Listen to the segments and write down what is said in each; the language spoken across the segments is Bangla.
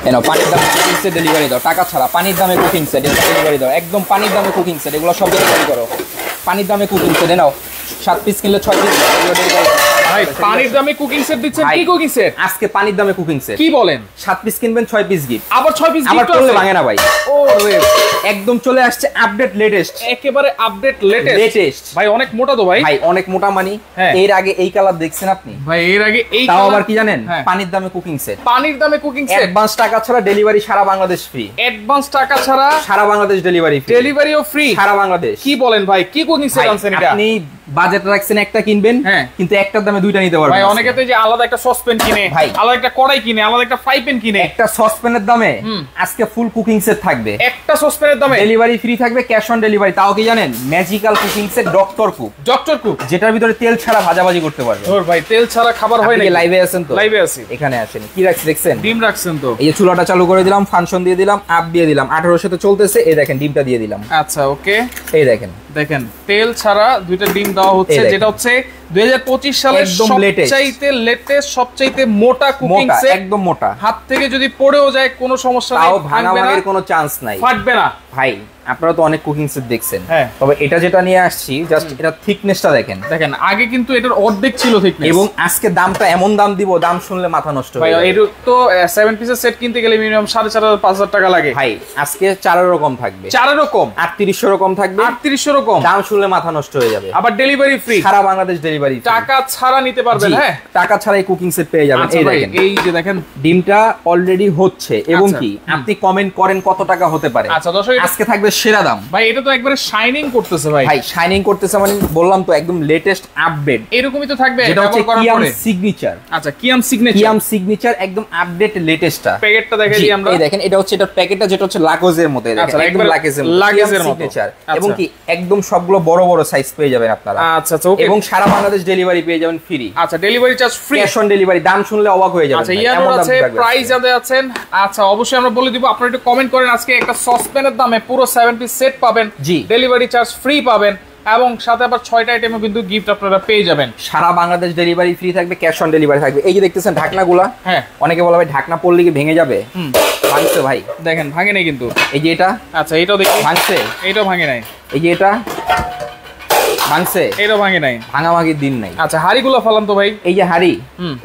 এনো পানির দামে কুকিং সেট ডেলিভারি দাও, টাকা ছাড়া পানির দামে কুকিং সেট ডেলিভারি দাও, একদম পানির দামে কুকিং সেট, এগুলো সব ডেলিভারি করো। পানির দামে কুকিং সেট নাও, 7 পিস কিনলে 6 পিস ভাই। পানির দামে কুকিং সেট দিচ্ছেন? কি কুকিং সেট? আজকে পানির দামে কুকিং সেট। কি বলেন? 7 পিস কিনবেন 6 পিস গিফট, আবার 6 পিস আবার গিফট করলে আছে? ভাঙে না ভাই। ওরে একদম চলে আসছে আপডেট লেটেস্ট, একেবারে আপডেট লেটেস্ট ভাই। অনেক মোটা তো ভাই। ভাই অনেক মোটা মানি। এর আগে এই কালার দেখছেন আপনি ভাই? এর আগে এই তাও আবার কি জানেন? পানির দামে কুকিং সেট। পানির দামে কুকিং সেট, অ্যাডভান্স টাকা ছাড়া ডেলিভারি সারা বাংলাদেশ ফ্রি। অ্যাডভান্স টাকা ছাড়া সারা বাংলাদেশ ডেলিভারি ফ্রি, ডেলিভারিও ফ্রি সারা বাংলাদেশ। কি বলেন ভাই? কি কুকিং সেট আনছেন এটা? আপনি বাজেট রাখছেন একটা কিনবেন, কিন্তু একটার দামে দুইটা নিতে পারবেন ভাই। অনেকে তো যে আলাদা একটা সসপ্যান কিনে, আলাদা একটা কড়াই কিনে, আলাদা একটা ফ্রাই প্যান কিনে। একটা সসপ্যানের দামে আজকে ফুল কুকিং সেট থাকবে, একটা সসপ্যানের দামে ডেলিভারি ফ্রি থাকবে, ক্যাশ অন ডেলিভারি। তাও কি জানেন? Magical cooking set doctor cook, যেটার ভিতরে তেল ছাড়া ভাজাভাজি করতে পারবে। ওর ভাই তেল ছাড়া খাবার হয় নাকি? লাইভে আছেন তো? লাইভে আছি। এখানে আসেন, কি রাখছি দেখছেন? ডিম রাখছেন তো? এই যে চুলাটা চালু করে দিলাম, ফাংশন দিয়ে দিলাম, আপ দিয়ে দিলাম, 18 সাথে চলতেছে। এই দেখেন ডিমটা দিয়ে দিলাম। আচ্ছা ওকে, এই দেখেন দেখেন তেল ছাড়া দুইটা ডিম দেওয়া হচ্ছে, যেটা হচ্ছে 2025 সালের সবচাইতে লেটেস্ট, সবচাইতে মোটা কুকিং সেট। একদম মোটা, হাত থেকে যদি পড়েও যায় কোনো সমস্যা নাই, তাও ভাঙাভাঙির কোনো চান্স নাই, ফাটবে না ভাই। আপনারা তো অনেক কুকিং সেট দেখছেন, তবে এটা যেটা নিয়ে আসছি জাস্ট এটা থিকনেসটা দেখেন। দেখেন আগে কিন্তু এটার অর্ধেক ছিল থিকনেস, এবং আজকে দামটা এমন দাম দিব, দাম শুনলে মাথা নষ্ট হয়ে যাবে। এর তো 7 পিসের সেট কিনতে গেলে মিনিমাম 4,500 5,000 টাকা লাগে ভাই। আজকে 4 রকম থাকবে, 4 রকম 3800 রকম থাকবে, 3800 রকম। দাম শুনলে মাথা নষ্ট হয়ে যাবে। আবার ডেলিভারি ফ্রি, সারা বাংলাদেশ ডেলিভারি, টাকা ছাড়া নিতে পারবেন। হ্যাঁ, টাকা ছাড়াই কুকিং সেট পেয়ে যাবেন। এই দেখেন, এই যে দেখেন ডিমটা অলরেডি হচ্ছে। এবং কি আপনি কমেন্ট করেন কত টাকা হতে পারে। আচ্ছা দর্শক, আজকে থাকবে সেরা দাম ভাই। এটা তো একবারে শাইনিং করতেছে ভাই। ভাই শাইনিং করতেছে মানে বললাম তো একদম লেটেস্ট আপডেট। এরকমই তো থাকবে, এটা হচ্ছে কিয়াম সিগনেচার। আচ্ছা কিয়াম সিগনেচার, কিয়াম সিগনেচার একদম আপডেট লেটেস্টটা। প্যাকেটটা দেখাই দিই আমরা। এই দেখেন, এটা হচ্ছে এটার প্যাকেটটা, যেটা হচ্ছে লাগোজের মতো। দেখেন একদম লাগেজের মতো। এবং কি একদম সবগুলো বড় বড় সাইজ পেয়ে যাবেন আপনারা। আচ্ছা আচ্ছা ওকে। এবং সারা বাংলাদেশ ডেলিভারি পেয়ে যাবেন ফ্রি। আচ্ছা delivery charge free, cash on delivery. দাম শুনলে অবাক হয়ে যাবেন। আচ্ছা ইয়ার আছে, প্রাইস জানতে আছেন? আচ্ছা অবশ্যই আমরা বলে দিব। আপনারা একটু কমেন্ট করেন। আজকে একটা সসপ্যানের দামে পুরো 7 পিস সেট পাবেন, ডেলিভারি চার্জ ফ্রি পাবেন, এবং সাথে আবার 6টা আইটেমও কিন্তু গিফট আপনারা পেয়ে যাবেন। সারা বাংলাদেশ ডেলিভারি ফ্রি থাকবে, ক্যাশ অন ডেলিভারি থাকবে। এই যে দেখতেছেন ঢাকনাগুলা, অনেকে বলে ভাই ঢাকনা পড়লে কি ভেঙে যাবে? ভাঙছে ভাই, দেখেন ভাঙে নাই কিন্তু। এই যে এটা, আচ্ছা এটাও দেখি ভাঙছে, এটাও ভাঙে নাই। এই যে এটা ভাঙছে, এটাও ভাঙে নাই। ভাঙাভাঙির দিন নাই। আচ্ছা হাড়িগুলো ফেলাম তো ভাই। এই যে হাড়ি,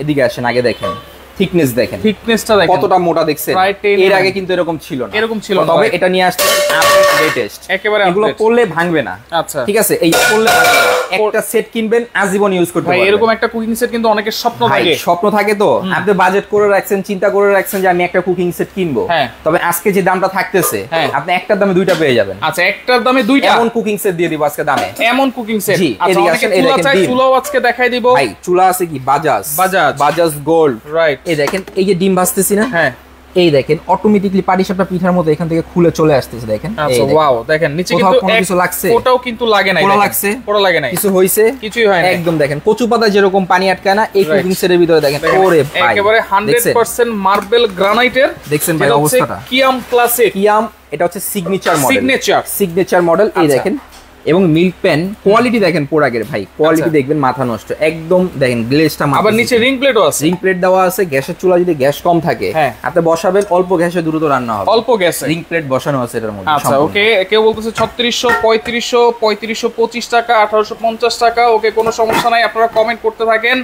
এদিকে আসেন, আগে দেখেন থিকনেস দেখেন, থিকনেসটা দেখেন কতটা মোটা দেখছেন। এর আগে কিন্তু এরকম ছিল না, এরকম ছিল না। তবে এটা নিয়ে আসছে আপডেট লেটেস্ট, একেবারে এগুলো পড়লে ভাঙবে না। আচ্ছা ঠিক আছে, এই পড়লে ভাঙবে না। একটা সেট কিনবেন আজীবন ইউজ করতে পারবেন। ভাই এরকম একটা কুকিং সেট কিন্তু অনেকের স্বপ্ন থাকে, স্বপ্ন থাকে তো। আপনি বাজেট করে রাখছেন, চিন্তা করে রাখছেন যে আমি একটা কুকিং সেট কিনবো, তবে আজকে যে দামটা থাকতেছে আপনি একটার দামে দুইটা পেয়ে যাবেন। আচ্ছা একটার দামে দুইটা, এমন কুকিং সেট দিয়ে দিব আজকে দামে, এমন কুকিং সেট। আচ্ছা অনেকে চুলা চাই, চুলাও আজকে দেখাই দিব। ভাই চুলা আছে কি বাজাজ, বাজাজ গোল্ড, রাইট। এই দেখেন, এই যে ডিম ভাজতেছি না, এই দেখেন অটোমেটিক্যালি পাটিসাপটা পিঠার মতো এখান থেকে খুলে চলে আসতেছে। দেখেন আচ্ছা ওয়াও, দেখেন নিচে কিন্তু কোনো কিছু লাগছে, ওটাও কিন্তু লাগে নাই, পোড়া লাগছে, পোড়া লাগে নাই, কিছু হইছে, কিছুই হয় না। একদম দেখেন কচু পাতা যেরকম পানি আটকায় না, এই কুকিং সেটের ভিতরে দেখেন ওরে ভাই একেবারে 100% মার্বেল গ্রানাইটের। দেখছেন ভাই অবস্থাটা, কিয়াম ক্লাসিক, কিয়াম এটা হচ্ছে সিগনেচার মডেল, সিগনেচার মডেল। এই দেখেন, এবং মিল্ক প্যান কোয়ালিটি দেখেন প্রোডাক্টের, ভাই কোয়ালিটি দেখবেন মাথা নষ্ট একদম। দেখেন গ্লেজটা, আবার নিচে রিং প্লেটও আছে, রিং প্লেট দেওয়া আছে। গ্যাসের চুলা যদি গ্যাস কম থাকে আপনি বসাবেন, অল্প গ্যাসে দ্রুত রান্না হবে, অল্প গ্যাসে রিং প্লেট বসানো আছে এটার মধ্যে। আচ্ছা ওকে, কেউ বলতেছে 3600, 3500, 3525 টাকা, 1850 টাকা। ওকে কোনো সমস্যা নাই, আপনারা কমেন্ট করতে থাকেন।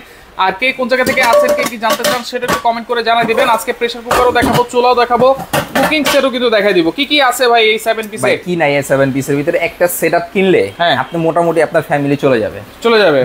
আর কে কোন জায়গা থেকে আছেন, কে কি জানতে চান সেটা একটু কমেন্ট করে জানাই দিবেন। আজকে প্রেসার কুকারও দেখাবো, চুলাও দেখাবো, কুকিং সেটও কিন্তু দেখাই দিব। কি কি আছে ভাই এই 7 পিসে? কি নাই এই 7 পিসের ভিতরে? একটা সেটআপ কিনলে আপনি মোটামুটি আপনার ফ্যামিলি চলে যাবে,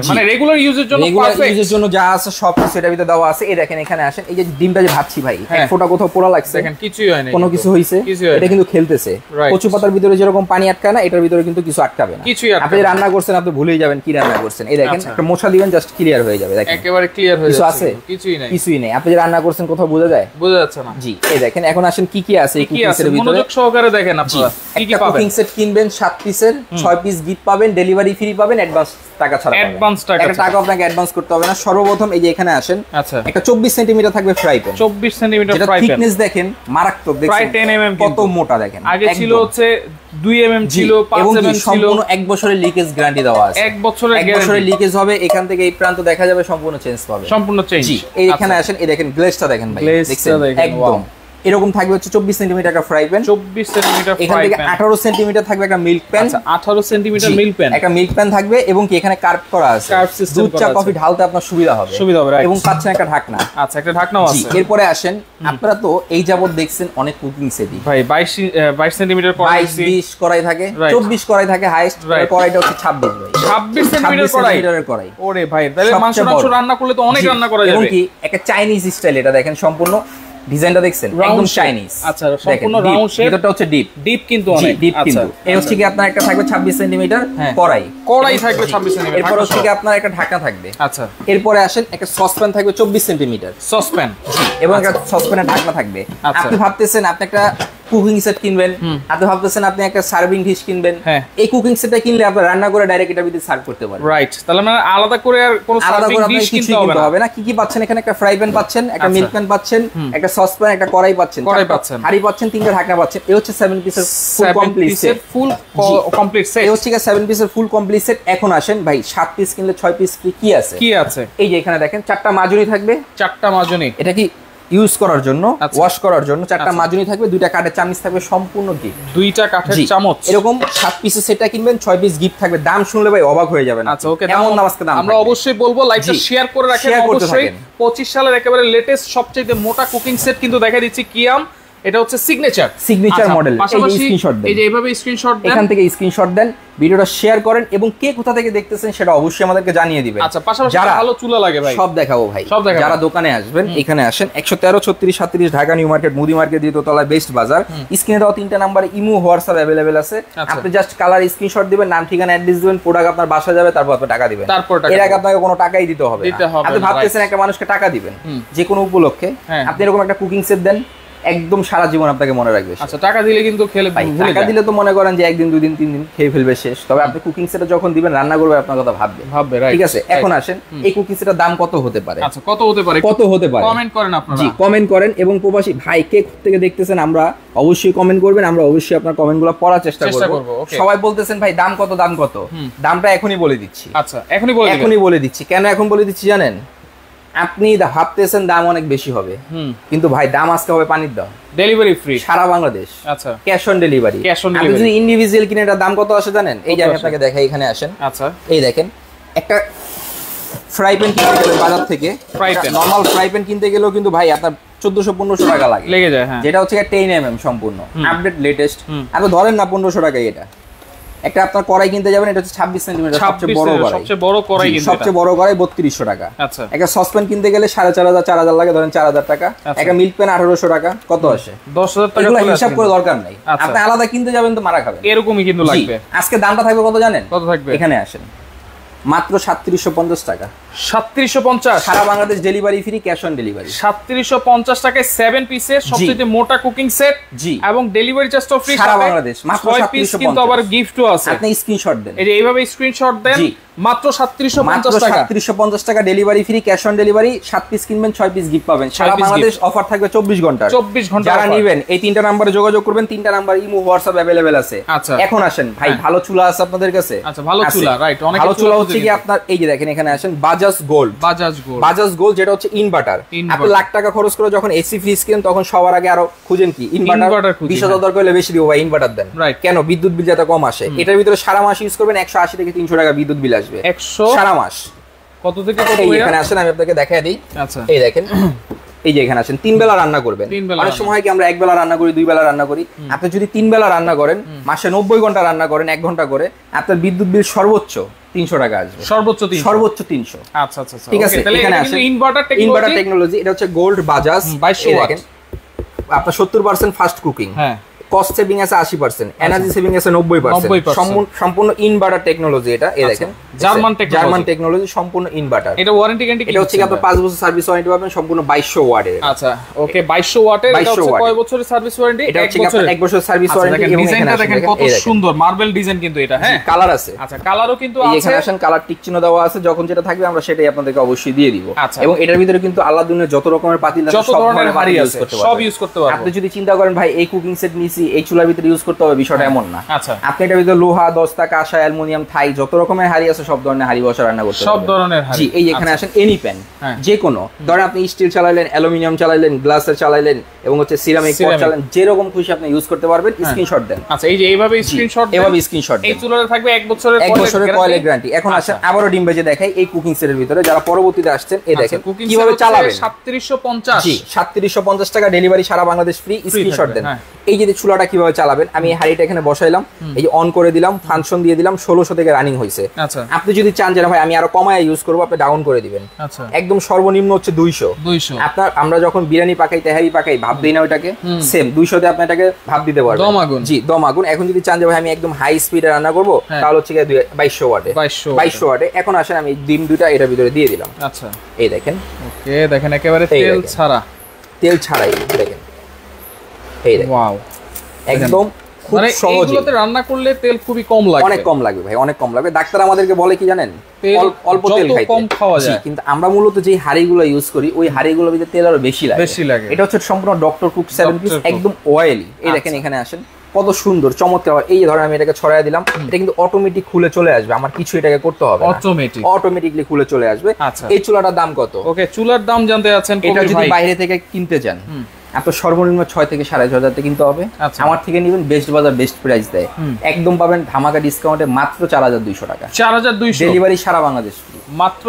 মানে রেগুলার ইউজের জন্য, রেগুলার ইউজের জন্য যা আছে সব সেটার ভিতরে দেওয়া আছে। এই দেখেন এখানে আসেন, এই যে ডিমটা যে ভাজছি ভাই, এক ফোঁটা কোথাও পোড়া লাগছে? দেখেন কিছুই হয় না, কোনো কিছু হইছে? এটা কিন্তু খেলতেছে। কচু পাতার ভিতরে যেরকম পানি আটকায় না, এটার ভিতরে কিন্তু কিছু আটকাবে না। আপনি রান্না করছেন, আপনি ভুলেই যাবেন কি রান্না করছেন। এই দেখেন একটা মোছা দিবেন, জাস্ট ক্লিয়ার হয়ে যাবে। দেখেন একেবারে ক্লিয়ার হয়ে যাচ্ছে, কিছুই নাই, কিছুই নাই। আপনি যে রান্না করছেন কোথাও বোঝা যায়? বোঝা যাচ্ছে না। জি এই দেখেন, এখন আসেন কি কি আছে এই কুকিং সেটের ভিতরে, মনোযোগ সহকারে দেখেন। আপনারা কি কি পাবেন? কুকিং সেট কিনবেন 7 পিসের, 6 পিস গিফট পাবেন, ডেলিভারি ফ্রি পাবেন, অ্যাডভান্স টাকা ছাড়া, অ্যাডভান্স টাকা, একটা টাকা আপনাকে অ্যাডভান্স করতে হবে না। সর্বপ্রথম এই যে এখানে আসেন, আচ্ছা একটা 24 সেন্টিমিটার থাকবে fry pan, 24 centimetre fry pan, thickness দেখেন মারাত্মক, দেখেন প্রায় 10 mm, কত মোটা দেখেন। আগে ছিল হচ্ছে 2 mm ছিল, 5 mm ছিল। সম্পূর্ণ 1 বছরের লিকেজ গ্যারান্টি দেওয়া আছে, 1 বছরের লিকেজ হবে। এখান থেকে এই প্রান্ত দেখা যাবে, সম্পূর্ণ চেঞ্জ পাবে, সম্পূর্ণ চেঞ্জ। জি এই এখানে আসেন, এই দেখেন গ্লেজটা দেখেন ভাই, দেখেন একদম এরকম থাকবে হচ্ছে 24 সেন্টিমিটার একটা ফ্রাই প্যান, 24 সেন্টিমিটার এখান থেকে 18 সেন্টিমিটার থাকবে একটা মিল্ক প্যান। আচ্ছা 18 সেন্টিমিটার মিল্ক প্যান, একটা মিল্ক প্যান থাকবে এবং কি এখানে কার্ভ করা আছে, কার্ভ সিস্টেম দুধ চা কফি ঢালতে আপনার সুবিধা হবে এবং পাচ্ছেন একটা ঢাকনা। আচ্ছা একটা ঢাকনাও আছে। এরপরে আসেন, আপনারা তো এই যাবত দেখছেন অনেক কুকিং সেটই ভাই 22 সেন্টিমিটার কড়াই, 22 কড়াই থাকে, 24 কড়াই থাকে হাইয়েস্ট, কড়াইটা হচ্ছে 26 ভাই, 26 সেন্টিমিটারের কড়াই। ওরে ভাই তাহলে মাংস রান্না করলে তো অনেক রান্না করা যাবে। এবং কি একটা চাইনিজ স্টাইল, এটা দেখেন সম্পূর্ণ ডিজাইনটা দেখছেন একদম চাইনিজ। আচ্ছা সম্পূর্ণ রাউন্ড শেপ, এটা হচ্ছে ডিপ কিন্তু অনেক ডিপ কিন্তু। এই হচ্ছে কি আপনার একটা থাকবে 26 সেন্টিমিটার কড়াই থাকবে 26 সেন্টিমিটার। এরপর হচ্ছে কি আপনার একটা ঢাকনা থাকবে। আচ্ছা এরপরে আসেন একটা সসপ্যান থাকবে 24 সেন্টিমিটার সসপ্যান, এবং একটা সসপ্যানের ঢাকনা থাকবে। আপনি ভাবতেছেন আপনি একটা কুকিং সেট কিনবেন, আপনি ভাবতেছেন আপনি একটা সার্ভিং ডিশ কিনবেন, এই কুকিং সেটটা কিনলে আপনি রান্না করে ডাইরেক্ট এটা ভিতরে সার্ভ করতে পারবেন। রাইট, তাহলে মানে আলাদা করে আর কোনো সার্ভিং ডিশ কিনতে হবে না। কি কি পাচ্ছেন এখানে? একটা ফ্রাই প্যান পাচ্ছেন, একটা মিল্ক প্যান পাচ্ছেন, একটা সসপ্যান, একটা কড়াই পাচ্ছেন, হাঁড়ি পাচ্ছেন, তিনটা ঢাকনা পাচ্ছেন। এই হচ্ছে 7 পিসের full complete set, full complete set. এই হচ্ছে 7 পিসের ফুল কমপ্লিট সেট। এখন আসেন ভাই 7 পিস কিনলে 6 পিস ফ্রি কি আছে? কি আছে? এই যে এখানে দেখেন 4টা মাজুনি থাকবে, 4টা মাজুনি। এটা কি ইউজ করার জন্য, ওয়াশ করার জন্য 4টা মাজুনি থাকবে, 2টা কাঠের চামচ থাকবে, সম্পূর্ণ গিফট। 2টা কাঠের চামচ, এরকম 7 পিসের সেটটা কিনবেন, 6 পিস গিফট থাকবে। দাম শুনলে ভাই অবাক হয়ে যাবেন। আচ্ছা ওকে, এমন দাম আজকে দাম আমরা অবশ্যই বলবো, লাইকটা শেয়ার করে রাখেন অবশ্যই। 25 সালের একেবারে লেটেস্ট সবচেয়ে মোটা কুকিং সেট কিন্তু দেখা দিচ্ছি কিয়াম। এটা হচ্ছে সিগনেচার মডেল। এই যে স্ক্রিনশট দেন, এই যে এইভাবে স্ক্রিনশট দেন, এখান থেকে স্ক্রিনশট দেন, ভিডিওটা শেয়ার করেন এবং কে কোথা থেকে দেখতেছেন সেটা অবশ্যই আমাদেরকে জানিয়ে দিবেন। আচ্ছা পাশাপাশি ভালো চুলা লাগে ভাই, সব দেখাবো ভাই। যারা দোকানে আসবেন এখানে আসেন, 113 36 37 ঢাকা নিউ মার্কেট, মুদি মার্কেট, দ্বিতীয়তলা, বেস্ট বাজার। স্ক্রিনে দেওয়া 3টা নাম্বারে ইমো হোয়াটসঅ্যাপ अवेलेबल আছে। আপনি জাস্ট কালার স্ক্রিনশট দিবেন, নাম ঠিকানা অ্যাড্রেস দিবেন, প্রোডাক্ট আপনার বাসা যাবে, তারপর আপনি টাকা দিবেন। এর আগে আপনাকে কোনো টাকাই দিতে হবে না। আপনি ভাবতেছেন একটা মানুষকে টাকা দিবেন যে কোনো উপলক্ষে, আপনি এরকম একটা কুকিং সেট দেন, একদম সারা জীবন আপনাকে মনে রাখবে। আচ্ছা টাকা দিলে কিন্তু খেলে টাকা দিলে তো মনে করেন যে একদিন 2 দিন 3 দিন খেয়ে ফেলবে শেষ। তবে আপনি কুকিং সেটটা যখন দিবেন রান্না করবে আপনার কথা ভাববে, ঠিক আছে? এখন আসেন এই কুকিং সেটের দাম কত হতে পারে? আচ্ছা কত হতে পারে কমেন্ট করেন আপনারা। জি কমেন্ট করেন, এবং প্রবাসী ভাই কে থেকে দেখতেছেন আমরা অবশ্যই কমেন্ট করবেন, আমরা অবশ্যই আপনার কমেন্টগুলো পড়ার চেষ্টা করব। সবাই বলতেছেন ভাই দাম কত, দামটা এখনই বলে দিচ্ছি। আচ্ছা এখনই বলে দিচ্ছি। কেন এখন বলে দিচ্ছি জানেন? আপনি ভাবতেছেন দাম অনেক বেশি হবে, কিন্তু ভাই দাম আজকে হবে পানির দাম। ডেলিভারি ফ্রি সারা বাংলাদেশ। আচ্ছা ক্যাশ অন ডেলিভারি। আপনি যদি ইন্ডিভিজুয়াল কিনে এটার দাম কত আসে জানেন? এই যে আমি আপনাকে দেখাই, এখানে আসেন। আচ্ছা এই দেখেন একটা ফ্রাই প্যান কিনতে গেলে বাজার থেকে, নরমাল ফ্রাই প্যান কিনতে গেলেও কিন্তু ভাই আপনার 1400-1500 টাকা লেগে যায়। যেটা হচ্ছে 10 mm সম্পূর্ণ আপডেট লেটেস্ট। আপনি ধরেন না 1500 টাকায় এটা। একটা আপনার কড়াই কিনতে যাবেন, এটা হচ্ছে 26 সেন্টিমিটার, সবচেয়ে বড় কড়াই, সবচেয়ে বড় কড়াই 3200 টাকা। আচ্ছা একটা সসপ্যান কিনতে গেলে 4500 4000 লাগে, ধরেন 4000 টাকা। একটা মিল্ক প্যান 1800 টাকা, কত আসে? 10000 টাকা। এগুলো হিসাব করে দরকার নাই, আপনি আলাদা কিনতে যাবেন তো মারা খাবেন। এরকমই কিন্তু লাগবে। আজকে দামটা থাকবে কত জানেন? কত থাকবে? এখানে আসেন, মাত্র 3750 টাকা। 3750 সারা Bangladesh delivery free, cash on delivery. 3750 টাকায় 7 পিসের সবচেয়ে মোটা কুকিং সেট, জি, এবং ডেলিভারি চার্জও ফ্রি সারা বাংলাদেশ। মাত্র 6 পিস কিন্তু আবার গিফটও আছে। আপনি স্ক্রিনশট দেন, এই যে এইভাবে স্ক্রিনশট দেন, মাত্র 3750 টাকা। 3750 টাকা delivery free, cash on delivery. 7 piece কিনবেন 6 পিস গিফট পাবেন। সারা বাংলাদেশ অফার থাকবে 24 ঘন্টা। যারা নেবেন এই 3টা নম্বরে যোগাযোগ করবেন। 3টা নাম্বার ইমো হোয়াটসঅ্যাপ अवेलेबल আছে। আচ্ছা এখন আসেন ভাই, ভালো চুলা আছে আপনাদের কাছে? আচ্ছা ভালো চুলা, রাইট। অনেক ভালো চুলা হচ্ছে কি আপনার, এই যে দেখেন এখানে আসেন বাজাজ গোল্ড, যেটা হচ্ছে ইনভার্টার। আপনি লাখ টাকা খরচ করে যখন এসি ফ্রিজ কিনেন তখন সবার আগে আরো খুঁজেন কি ইনভার্টার। 20,000 দরকার হলে বেশি দিব ভাই, ইনভার্টার দেন। কেন? বিদ্যুৎ বিল যাতে কম আসে। এটার ভিতরে সারা মাস ইউজ করবেন, 180 থেকে 300 টাকা বিদ্যুৎ বিল আসবে। 100 সারা মাস। কত থেকে কত? এখানে আসেন, আমি আপনাকে দেখাই দিই। আচ্ছা এই দেখেন, এই যে এখানে আসেন, 3 বেলা রান্না করবেন। অনেক সময় কি আমরা 1 বেলা রান্না করি, 2 বেলা রান্না করি। আপনি যদি 3 বেলা রান্না করেন, মাসে 90 ঘন্টা রান্না করেন 1 ঘন্টা করে, আপনার বিদ্যুৎ বিল সর্বোচ্চ 300 টাকা আসবে। সর্বোচ্চ 300। আচ্ছা আচ্ছা ঠিক আছে। তাহলে এখানে এটা আসেন, ইনভার্টার টেকনোলজি। এটা হচ্ছে গোল্ড বাজাজ 2200 ওয়াট। আপনার 70% ফাস্ট কুকিং, হ্যাঁ, কস্ট সেভিং আছে 80%, এনার্জি সেভিং আছে 90%। সম্পূর্ণ ইনভার্টার টেকনোলজি এটা। এই দেখেন জার্মান টেকনোলজি, সম্পূর্ণ ইনভার্টার। এটা ওয়ারেন্টি গ্যারান্টি এটা হচ্ছে আপনার 5 বছর সার্ভিস ওয়ারেন্টি পাবেন, সম্পূর্ণ 2200 ওয়াটের। আচ্ছা ওকে, 2200 ওয়াটের। এটা হচ্ছে কয় বছরের সার্ভিস ওয়ারেন্টি? এটা হচ্ছে আপনার 1 বছর সার্ভিস ওয়ারেন্টি। এবং ডিজাইনটা দেখেন কত সুন্দর, মার্বেল ডিজাইন কিন্তু এটা। হ্যাঁ, কালার আছে। আচ্ছা কালারও কিন্তু আছে। এখানে আসেন, কালার টিক চিহ্ন দেওয়া আছে। যখন যেটা থাকবে আমরা সেটাই আপনাদেরকে অবশ্যই দিয়ে দিব। এবং এটার ভিতরে কিন্তু আল্লাহ দুনিয়ার যত রকমের পাতিল আছে, সব ধরনের হাঁড়ি আছে, সব ইউজ করতে পারবেন। আপনি যদি চিন্তা করেন ভাই এই কুকিং সেট নিছি, বলতেছি এই চুলার ভিতরে ইউজ করতে হবে, বিষয়টা এমন না। আচ্ছা, আপনি এটার ভিতরে লোহা, দস্তা, কাঁসা, অ্যালুমিনিয়াম, থাই যত রকমের হাড়ি আছে সব ধরনের হাড়ি বসা রান্না করতে সব ধরনের হাড়ি। জি, এই এখানে আসেন এনি প্যান, যে কোনো ধরেন আপনি স্টিল চালাইলেন, অ্যালুমিনিয়াম চালাইলেন, গ্লাসের চালাইলেন এবং হচ্ছে সিরামিক পট চালাইলেন, যেরকম খুশি আপনি ইউজ করতে পারবেন। স্ক্রিনশট দেন। আচ্ছা, এই যে এইভাবে স্ক্রিনশট দেন, এভাবে স্ক্রিনশট দেন। এই চুলাতে থাকবে 1 বছরের কয়েল গ্যারান্টি। এখন আসেন আবারো ডিম ভেজে দেখাই এই কুকিং সেটের ভিতরে, যারা পরবর্তীতে আসছেন এই দেখেন কিভাবে চালাবেন। 3750, জি 3750 টাকা ডেলিভারি, সারা বাংলাদেশ ফ্রি। স্ক্রিনশট দেন। এই যে চুলাটা কিভাবে চালাবেন, আমি এই হাড়িটা এখানে বসাইলাম, এই যে অন করে দিলাম, ফাংশন দিয়ে দিলাম, 1600 থেকে রানিং হইছে। আচ্ছা, আপনি যদি চান যে ভাই আমি আরো কমায় ইউজ করব, আপনি ডাউন করে দিবেন। আচ্ছা, একদম সর্বনিম্ন হচ্ছে 200। আপনার আমরা যখন বিরিয়ানি পাকাই, তেহারি পাকাই, ভাপ দেই না ওটাকে, সেম 200 তে আপনি এটাকে ভাপ দিতে পারবেন, দম আগুন। জি, দম আগুন। এখন যদি চান যে ভাই আমি একদম হাই স্পিডে রান্না করব, তাহলে হচ্ছে 2200 ওয়াটে। 2200 ওয়াটে। এখন আসেন আমি ডিম দুটো এটার ভিতরে দিয়ে দিলাম। আচ্ছা, এই দেখেন। ওকে, দেখেন একেবারে তেল ছাড়া, তেল ছাড়াই দেখেন। এই দেখেন, ওয়াও, একদম খুব সহজ। এগুলোতে রান্না করলে তেল খুবই কম লাগে, অনেক কম লাগবে ভাই, অনেক কম লাগবে। ডাক্তার আমাদেরকে বলে কি জানেন, অল্প তেল খাইতে, কম খাওয়া যায়। কিন্তু আমরা মূলত যে হাড়িগুলো ইউজ করি ওই হাড়িগুলোর ভিতরে তেল আরো বেশি লাগে। এটা হচ্ছে সম্পূর্ণ ডক্টর কুক 7 পিস, একদম অয়েলি। এই দেখেন এখানে আসেন কত সুন্দর চমৎকার। এই যে ধরেন আমি এটাকে ছড়ায় দিলাম, এটা কিন্তু অটোমেটিক খুলে চলে আসবে, আমার কিছু এটাকে করতে হবে না, অটোমেটিকলি খুলে চলে আসবে। এই চুলাটার দাম কত? ওকে, চুলার দাম জানতে যাচ্ছেন? এটা যদি বাইরে থেকে কিনতে চান আপনার সর্বনিম্ন 6 থেকে 6500 টাকা কিনতে হবে। আমার থেকে নেবেন বেস্ট বাজার বেস্ট প্রাইস দেয়, একদম পাবেন ধামাকা ডিসকাউন্টে মাত্র 4200 টাকা। 4200 ডেলিভারি সারা বাংলাদেশ ফ্রি, মাত্র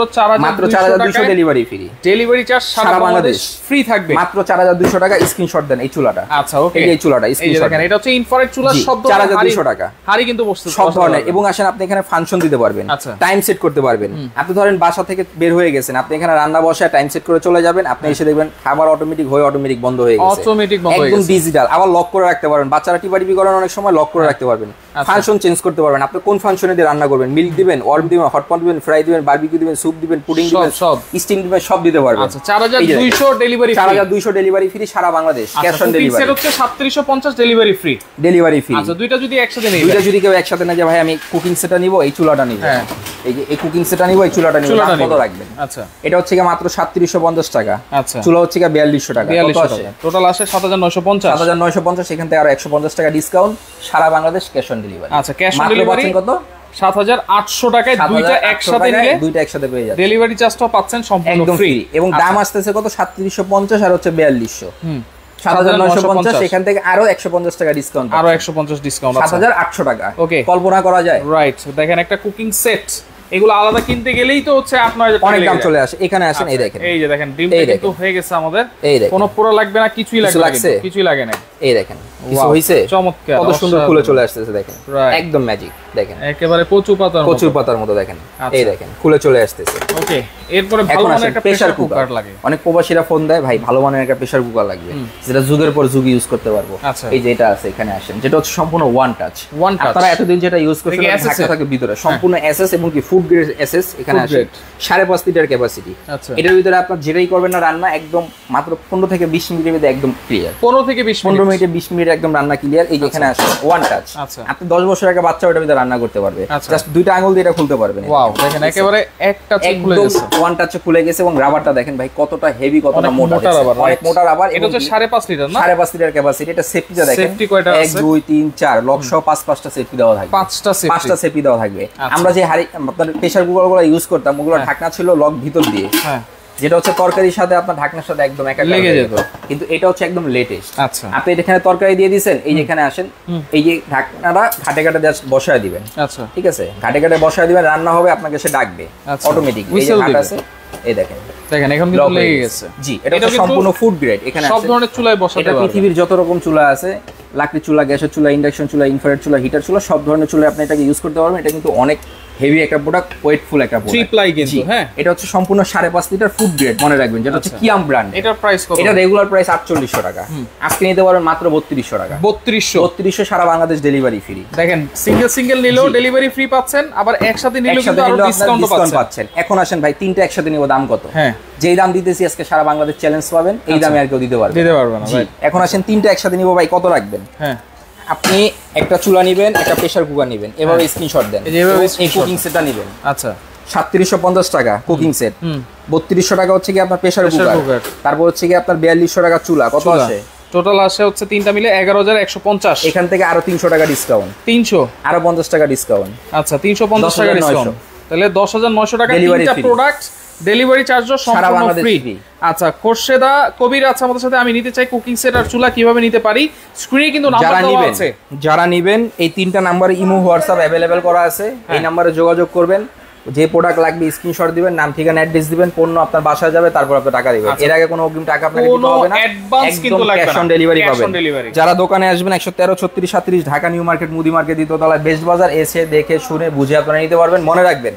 4200 ডেলিভারি ফ্রি, ডেলিভারি চার্জ সারা বাংলাদেশ ফ্রি থাকবে, মাত্র 4200 টাকা। স্ক্রিনশট দেন এই চুলাটা। আচ্ছা, ওকে, এই চুলাটা স্ক্রিনশট দেন। এটা হচ্ছে ইনফ্রারেড চুলা, সব 4200 টাকা হাড়ি কিন্তু বসতে সব ধরনের। এবং আসেন আপনি এখানে ফাংশন দিতে পারবেন, টাইম সেট করতে পারবেন। আপনি ধরেন বাসা থেকে বের হয়ে গেছেন, আপনি এখানে রান্না বসায় টাইম সেট করে চলে যাবেন, আপনি এসে দেখবেন খাবার অটোমেটিক হয়ে অটোমেটিক বন্ধ হয়ে গেছে, অটোমেটিক একদম ডিজিটাল। আবার লক করে রাখতে পারবেন, বাচ্চারা টিপাটিপি করেন অনেক সময়, লক করে রাখতে পারবেন। ফাংশন চেঞ্জ করতে পারবেন, আপনি কোন ফাংশনে দিয়ে রান্না করবেন, মিল্ক দিবেন, ওয়ার্ম দিবেন, হটপট দিবেন, ফ্রাই দিবেন, বারবিকিউ দিবেন, স্যুপ দিবেন, পুডিং দিবেন, সব স্টিম দিবেন, সব দিতে পারবেন। আচ্ছা, 4200 ডেলিভারি ফ্রি, 4200 ডেলিভারি ফ্রি সারা বাংলাদেশ, ক্যাশ অন ডেলিভারি। সেটা হচ্ছে 3750 ডেলিভারি ফ্রি, ডেলিভারি ফ্রি। আচ্ছা, দুইটা যদি একসাথে নেই, দুইটা যদি কেউ একসাথে না যে ভাই আমি কুকিং সেটটা নিব, এই চুলাটা নিব, এই যে এই কুকিং সেটটা নিব, এই চুলাটা নিব, কত রাখবেন? আচ্ছা, এটা হচ্ছে কি মাত্র 3750 টাকা। আচ্ছা, চুলা হচ্ছে কি 4200 টাকা। কত আসে? টোটাল আসে 7950। 7950, এখান থেকে আরো 150 টাকা ডিসকাউন্ট, সারা বাংলাদেশ ক্যাশ অন ডেলিভারি। আচ্ছা, ক্যাশ অন ডেলিভারি কত? 7800 টাকায় দুইটা একসাথে নিলে দুইটা একসাথে পেয়ে যাবেন, ডেলিভারি চার্জটাও পাচ্ছেন সম্পূর্ণ ফ্রি। এবং দাম আসতেছে কত? 3750 আর হচ্ছে 4200, 7950। এখান থেকে আরো 150 টাকা ডিসকাউন্ট, আরো 150 ডিসকাউন্ট, 7800 টাকা। ওকে, কল্পনা করা যায়? রাইট। দেখেন একটা কুকিং সেট, এগুলো আলাদা কিনতে গেলেই তো হচ্ছে আপনার অনেক দাম চলে আসে। এখানে আসেন, এই দেখেন, এই যে দেখেন ডিমটা কিন্তু হয়ে গেছে আমাদের, এই দেখেন কোনো পুরো লাগবে না, কিছুই লাগবে না, কিছুই লাগে না। এই দেখেন কিছু হইছে, চমৎকার, কত সুন্দর খুলে চলে আসতেছে দেখেন, একদম ম্যাজিক। দেখেন একেবারে কচু পাতার মতো দেখেন, এই দেখেন খুলে চলে আসতেছে। ওকে, এরপরে ভালো মানের একটা প্রেসার কুকার লাগে। অনেক প্রবাসীরা ফোন দেয় ভাই ভালো মানের একটা প্রেসার কুকার লাগবে, যেটা যুগের পর যুগ ইউজ করতে পারবো। এই যে এটা আছে, এখানে আসেন, যেটা হচ্ছে সম্পূর্ণ ওয়ান টাচ। আপনারা এতদিন যেটা ইউজ করছেন ঢাকা থাকে ভিতরে, সম্পূর্ণ এসএস এবং কি ফুড গ্রেড এসএস। এখানে আসে 5.5 লিটার ক্যাপাসিটি। এটার ভিতরে আপনার যেটাই করবেন না রান্না, একদম মাত্র 15 থেকে 20 মিনিটের মধ্যে একদম ক্লিয়ার। 15 থেকে 15 মিনিটে 20 মিনিট একদম রান্না ক্লিয়ার। এই যে এখানে আসে ওয়ান টাচ, আপনি 10 বছরের একটা বাচ্চা ওটার ভিতরে রান্না করতে পারবে, জাস্ট দুইটা আঙ্গুল দিয়ে এটা খুলতে পারবেন। ওয়াও, দেখেন একেবারে এক টাচে খুলে গেছে, ওয়ান টাচে খুলে গেছে। এবং রাবারটা দেখেন ভাই কতটা হেভি, কতটা মোটা রাবার, অনেক মোটা রাবার। এটা হচ্ছে 5.5 লিটার না? 5.5 লিটার ক্যাপাসিটি। এটা সেফটিটা দেখেন, সেফটি কয়টা আছে? 1 2 3 4 লক সহ 5টা সেফটি দেওয়া থাকবে, 5টা সেফটি দেওয়া থাকবে। আমরা যে হাড়ি আপনার প্রেসার কুকারগুলো ইউজ করতাম, ওগুলো ঢাকনা ছিল লক ভিতর দিয়ে, যেটা হচ্ছে তরকারির সাথে আপনার ঢাকনার সাথে একদম একা লেগে যেত, কিন্তু এটা হচ্ছে একদম লেটেস্ট। আচ্ছা, আপনি এখানে তরকারি দিয়ে দিবেন, এই যেখানে আসেন, এই যে ঢাকনাটা ঘাটে ঘাটে জাস্ট বসায় দিবেন। আচ্ছা, ঠিক আছে, ঘাটে ঘাটে বসায় দিবেন, রান্না হবে, আপনাকে সে ডাকবে অটোমেটিক। এই যে ঘাট আছে, এই দেখেন এখন কিন্তু লেগে গেছে। জি, এটা সম্পূর্ণ ফুড গ্রেড। এখানে সব ধরনের চুলায় বসাতে পারবেন। এটা পৃথিবীর যত রকম চুলা আছে, লাকড়ি চুলা, গ্যাসের চুলা, ইন্ডাকশন চুলা, ইনফ্রারেড চুলা, হিটার চুলা, সব ধরনের চুলায় আপনি এটাকে ইউজ করতে পারবেন। এটা কিন্তু অনেক হেভি একটা প্রোডাক্ট, ওয়েটফুল একটা প্রোডাক্ট, ট্রিপ্লাই কিন্তু। হ্যাঁ, এটা হচ্ছে সম্পূর্ণ 5.5 লিটার ফুড গ্রেড, মনে রাখবেন, যেটা হচ্ছে কিয়াম ব্র্যান্ড। এটার প্রাইস কত? এটা রেগুলার প্রাইস 4800 টাকা, আজকে নিতে পারবেন মাত্র 3200 টাকা। 3200 সারা বাংলাদেশ ডেলিভারি ফ্রি। দেখেন সিঙ্গেল নিলেও ডেলিভারি ফ্রি পাচ্ছেন, আবার একসাথে নিলেও কিন্তু আরো ডিসকাউন্ট পাচ্ছেন। এখন আসেন ভাই, তিনটা একসাথে নিব, দাম কত? হ্যাঁ, যেই দাম দিতেছি আজকে সারা বাংলাদেশ চ্যালেঞ্জ পাবেন, এই দামে আর কেউ দিতে পারবে না। এখন আসেন তিনটা একসাথে নিব ভাই, কত রাখবেন? হ্যাঁ, আপনি একটা চুলা নিবেন, একটা প্রেসার কুকার নিবেন, এভাবে স্ক্রিনশট দেন। এই কুকিং সেটটা নিবেন। আচ্ছা, 3750 টাকা কুকিং সেট, 3200 টাকা হচ্ছে কি আপনার প্রেসার কুকার, তারপর হচ্ছে কি আপনার 4200 টাকা চুলা। কত আসে? টোটাল আসে হচ্ছে তিনটা মিলে 11,150। এখান থেকে আরো 300 টাকা ডিসকাউন্ট, 300 আরো 50 টাকা ডিসকাউন্ট। আচ্ছা 350 টাকা ডিসকাউন্ট, তাহলে 10,900 টাকা তিনটা প্রোডাক্ট, ডেলিভারি চার্জও সম্পূর্ণ ফ্রি। আচ্ছা খোরশেদা কবির আছে আমাদের সাথে, আমি নিতে চাই কুকিং সেট আর চুলা, কিভাবে নিতে পারি? স্ক্রিনে কিন্তু নাম্বার দেওয়া আছে, যারা নেবেন এই তিনটা নাম্বারে ইমো হোয়াটসঅ্যাপ अवेलेबल করা আছে, এই নাম্বারে যোগাযোগ করবেন, যে প্রোডাক্ট লাগবে স্ক্রিনশট দিবেন, নাম ঠিকানা অ্যাড্রেস দিবেন, পণ্য আপনার বাসায় যাবে, তারপর আপনি টাকা দিবেন। এর আগে কোনো অগ্রিম টাকা আপনাকে দিতে হবে না, অ্যাডভান্স কিন্তু লাগবে না, ক্যাশ অন ডেলিভারি পাবেন। যারা দোকানে আসবেন 113 36 37 ঢাকা নিউ মার্কেট মুদি মার্কেট দ্বিতীয়তলা বেস্ট বাজার, এসে দেখে শুনে বুঝে আপনারা নিতে পারবেন। মনে রাখবেন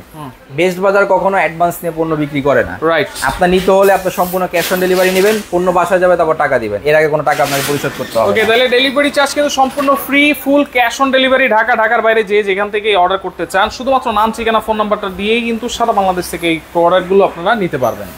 বেস্ট বাজার কখনো অ্যাডভান্স নিয়ে পণ্য বিক্রি করে না, রাইট? আপনার নিতে হলে আপনি সম্পূর্ণ ক্যাশ অন ডেলিভারি নেবেন, পণ্য বাসায় যাবে, তারপর টাকা দিবেন। এর আগে কোনো টাকা আপনাকে পরিশোধ করতে হবে। ওকে, তাহলে ডেলিভারি চার্জ কিন্তু সম্পূর্ণ free, full cash on delivery. ঢাকার বাইরে যে যেখান থেকে অর্ডার করতে চান শুধুমাত্র নাম ঠিকানা ফোন নাম্বারটা দিয়েই কিন্তু সারা বাংলাদেশ থেকে এই প্রোডাক্টগুলো আপনারা নিতে পারবেন।